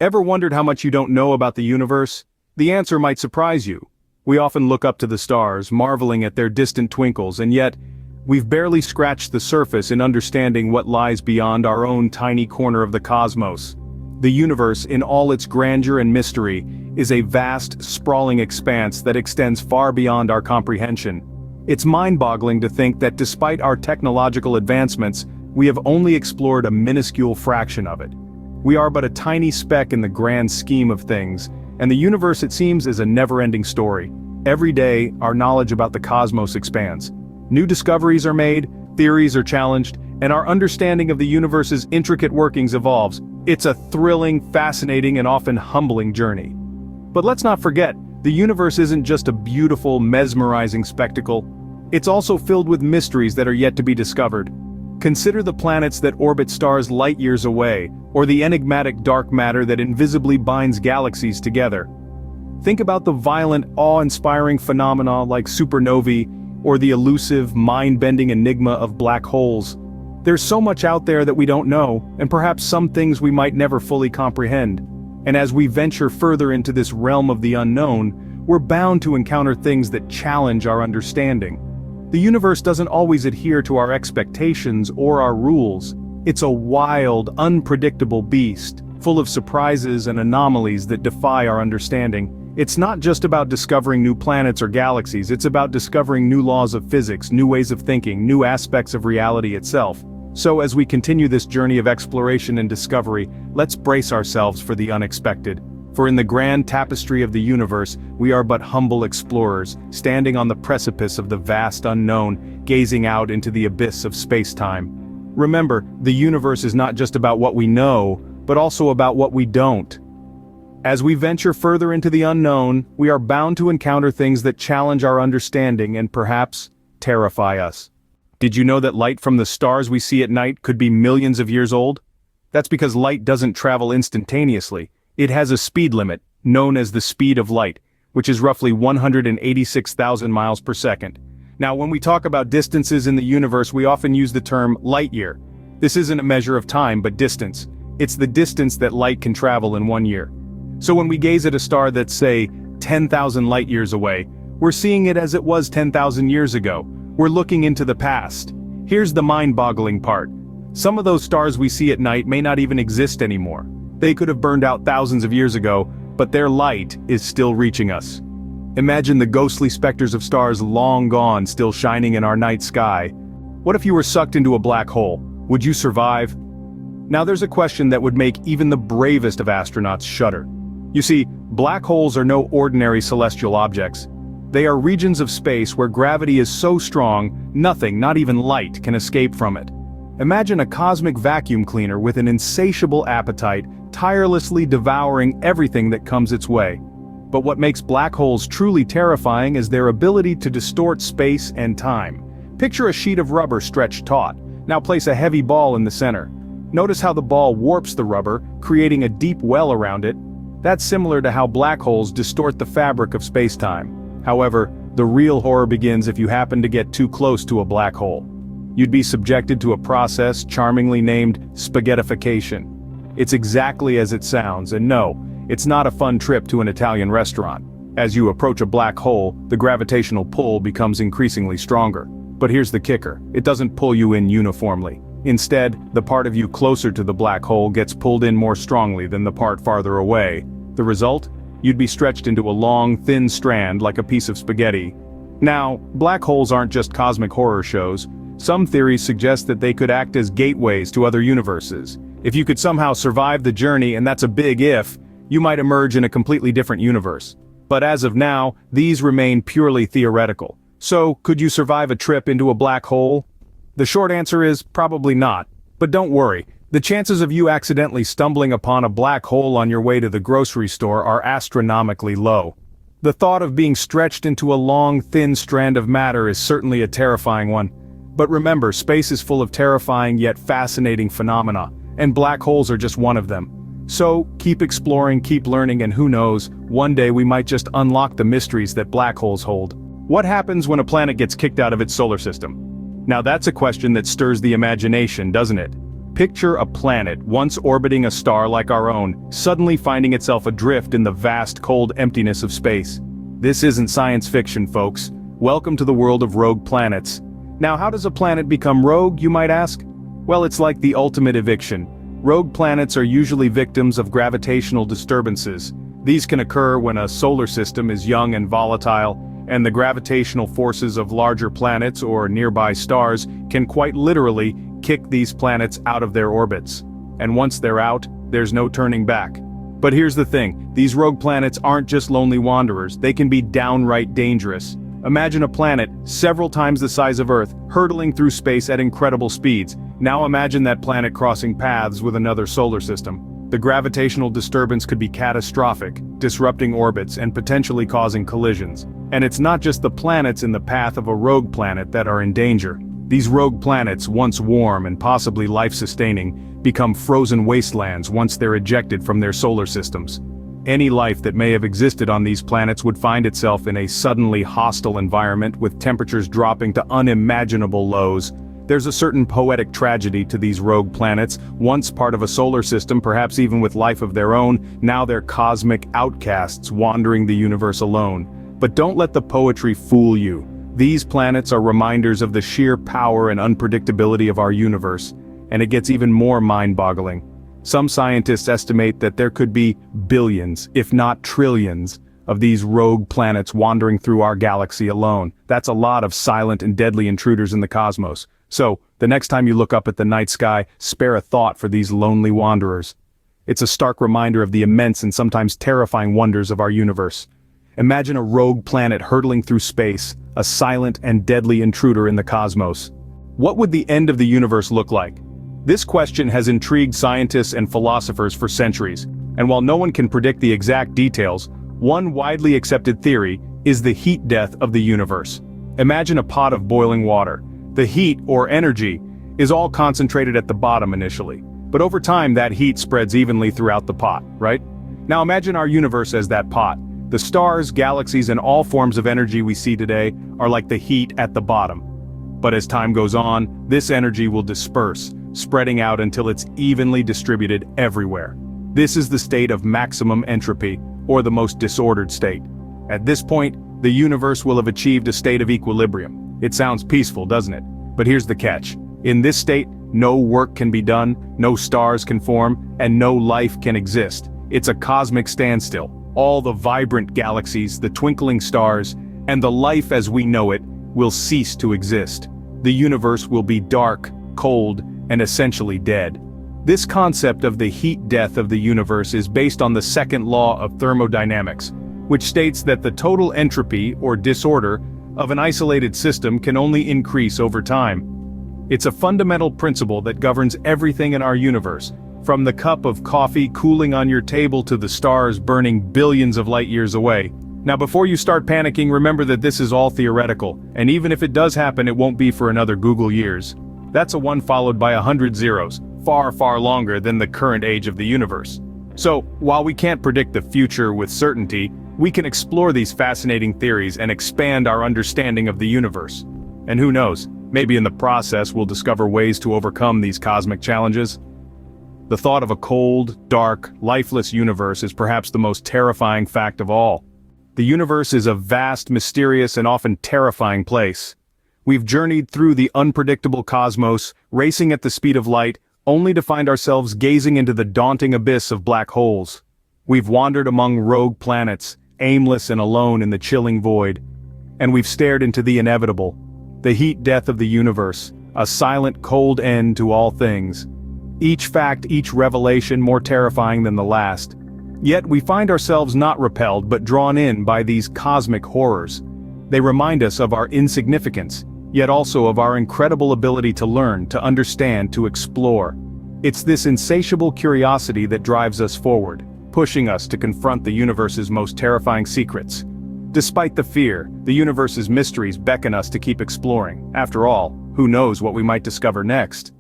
Ever wondered how much you don't know about the universe? The answer might surprise you. We often look up to the stars, marveling at their distant twinkles, and yet, we've barely scratched the surface in understanding what lies beyond our own tiny corner of the cosmos. The universe, in all its grandeur and mystery, is a vast, sprawling expanse that extends far beyond our comprehension. It's mind-boggling to think that despite our technological advancements, we have only explored a minuscule fraction of it. We are but a tiny speck in the grand scheme of things, and the universe, it seems, is a never-ending story. Every day, our knowledge about the cosmos expands. New discoveries are made, theories are challenged, and our understanding of the universe's intricate workings evolves. It's a thrilling, fascinating, and often humbling journey. But let's not forget, the universe isn't just a beautiful, mesmerizing spectacle. It's also filled with mysteries that are yet to be discovered. Consider the planets that orbit stars light years away, or the enigmatic dark matter that invisibly binds galaxies together. Think about the violent, awe-inspiring phenomena like supernovae, or the elusive, mind-bending enigma of black holes. There's so much out there that we don't know, and perhaps some things we might never fully comprehend. And as we venture further into this realm of the unknown, we're bound to encounter things that challenge our understanding. The universe doesn't always adhere to our expectations or our rules. It's a wild, unpredictable beast, full of surprises and anomalies that defy our understanding. It's not just about discovering new planets or galaxies, it's about discovering new laws of physics, new ways of thinking, new aspects of reality itself. So as we continue this journey of exploration and discovery, let's brace ourselves for the unexpected. For in the grand tapestry of the universe, we are but humble explorers, standing on the precipice of the vast unknown, gazing out into the abyss of space-time. Remember, the universe is not just about what we know, but also about what we don't. As we venture further into the unknown, we are bound to encounter things that challenge our understanding and perhaps terrify us. Did you know that light from the stars we see at night could be millions of years old? That's because light doesn't travel instantaneously. It has a speed limit, known as the speed of light, which is roughly 186,000 miles per second. Now, when we talk about distances in the universe, we often use the term light year. This isn't a measure of time, but distance. It's the distance that light can travel in 1 year. So when we gaze at a star that's, say, 10,000 light years away, we're seeing it as it was 10,000 years ago. We're looking into the past. Here's the mind-boggling part. Some of those stars we see at night may not even exist anymore. They could have burned out thousands of years ago, but their light is still reaching us. Imagine the ghostly specters of stars long gone still shining in our night sky. What if you were sucked into a black hole? Would you survive? Now there's a question that would make even the bravest of astronauts shudder. You see, black holes are no ordinary celestial objects. They are regions of space where gravity is so strong, nothing, not even light, can escape from it. Imagine a cosmic vacuum cleaner with an insatiable appetite, tirelessly devouring everything that comes its way. But what makes black holes truly terrifying is their ability to distort space and time. Picture a sheet of rubber stretched taut. Now place a heavy ball in the center. Notice how the ball warps the rubber, creating a deep well around it. That's similar to how black holes distort the fabric of space-time. However, the real horror begins if you happen to get too close to a black hole. You'd be subjected to a process charmingly named spaghettification. It's exactly as it sounds, and no, it's not a fun trip to an Italian restaurant. As you approach a black hole, the gravitational pull becomes increasingly stronger. But here's the kicker, it doesn't pull you in uniformly. Instead, the part of you closer to the black hole gets pulled in more strongly than the part farther away. The result? You'd be stretched into a long, thin strand like a piece of spaghetti. Now, black holes aren't just cosmic horror shows. Some theories suggest that they could act as gateways to other universes. If you could somehow survive the journey, and that's a big if, you might emerge in a completely different universe. But as of now, these remain purely theoretical. So, could you survive a trip into a black hole? The short answer is probably not. But don't worry, the chances of you accidentally stumbling upon a black hole on your way to the grocery store are astronomically low. The thought of being stretched into a long, thin strand of matter is certainly a terrifying one. But remember, space is full of terrifying yet fascinating phenomena, and black holes are just one of them. So, keep exploring, keep learning, and who knows, one day we might just unlock the mysteries that black holes hold. What happens when a planet gets kicked out of its solar system? Now that's a question that stirs the imagination, doesn't it? Picture a planet once orbiting a star like our own, suddenly finding itself adrift in the vast cold emptiness of space. This isn't science fiction, folks. Welcome to the world of rogue planets. Now, how does a planet become rogue, you might ask? Well, it's like the ultimate eviction. Rogue planets are usually victims of gravitational disturbances. These can occur when a solar system is young and volatile, and the gravitational forces of larger planets or nearby stars can quite literally kick these planets out of their orbits. And once they're out, there's no turning back. But here's the thing, these rogue planets aren't just lonely wanderers, they can be downright dangerous. Imagine a planet, several times the size of Earth, hurtling through space at incredible speeds. Now imagine that planet crossing paths with another solar system. The gravitational disturbance could be catastrophic, disrupting orbits and potentially causing collisions. And it's not just the planets in the path of a rogue planet that are in danger. These rogue planets, once warm and possibly life-sustaining, become frozen wastelands once they're ejected from their solar systems. Any life that may have existed on these planets would find itself in a suddenly hostile environment with temperatures dropping to unimaginable lows. There's a certain poetic tragedy to these rogue planets, once part of a solar system, perhaps even with life of their own, now they're cosmic outcasts wandering the universe alone. But don't let the poetry fool you. These planets are reminders of the sheer power and unpredictability of our universe, and it gets even more mind-boggling. Some scientists estimate that there could be billions, if not trillions, of these rogue planets wandering through our galaxy alone. That's a lot of silent and deadly intruders in the cosmos. So, the next time you look up at the night sky, spare a thought for these lonely wanderers. It's a stark reminder of the immense and sometimes terrifying wonders of our universe. Imagine a rogue planet hurtling through space, a silent and deadly intruder in the cosmos. What would the end of the universe look like? This question has intrigued scientists and philosophers for centuries, and while no one can predict the exact details, one widely accepted theory is the heat death of the universe. Imagine a pot of boiling water. The heat, or energy, is all concentrated at the bottom initially, but over time that heat spreads evenly throughout the pot, right? Now imagine our universe as that pot. The stars, galaxies, and all forms of energy we see today are like the heat at the bottom. But as time goes on, this energy will disperse, spreading out until it's evenly distributed everywhere. This is the state of maximum entropy, or the most disordered state. At this point, the universe will have achieved a state of equilibrium. It sounds peaceful, doesn't it? But here's the catch. In this state, no work can be done, no stars can form, and no life can exist. It's a cosmic standstill. All the vibrant galaxies, the twinkling stars, and the life as we know it will cease to exist. The universe will be dark, cold, and essentially dead. This concept of the heat death of the universe is based on the second law of thermodynamics, which states that the total entropy, or disorder, of an isolated system can only increase over time. It's a fundamental principle that governs everything in our universe, from the cup of coffee cooling on your table to the stars burning billions of light years away. Now before you start panicking, remember that this is all theoretical, and even if it does happen, it won't be for another Google years. That's a 1 followed by 100 zeros, far, far longer than the current age of the universe. So, while we can't predict the future with certainty, we can explore these fascinating theories and expand our understanding of the universe. And who knows, maybe in the process we'll discover ways to overcome these cosmic challenges. The thought of a cold, dark, lifeless universe is perhaps the most terrifying fact of all. The universe is a vast, mysterious, and often terrifying place. We've journeyed through the unpredictable cosmos, racing at the speed of light, only to find ourselves gazing into the daunting abyss of black holes. We've wandered among rogue planets, aimless and alone in the chilling void. And we've stared into the inevitable, the heat death of the universe, a silent, cold end to all things. Each fact, each revelation more terrifying than the last. Yet we find ourselves not repelled but drawn in by these cosmic horrors. They remind us of our insignificance, yet also of our incredible ability to learn, to understand, to explore. It's this insatiable curiosity that drives us forward, pushing us to confront the universe's most terrifying secrets. Despite the fear, the universe's mysteries beckon us to keep exploring. After all, who knows what we might discover next?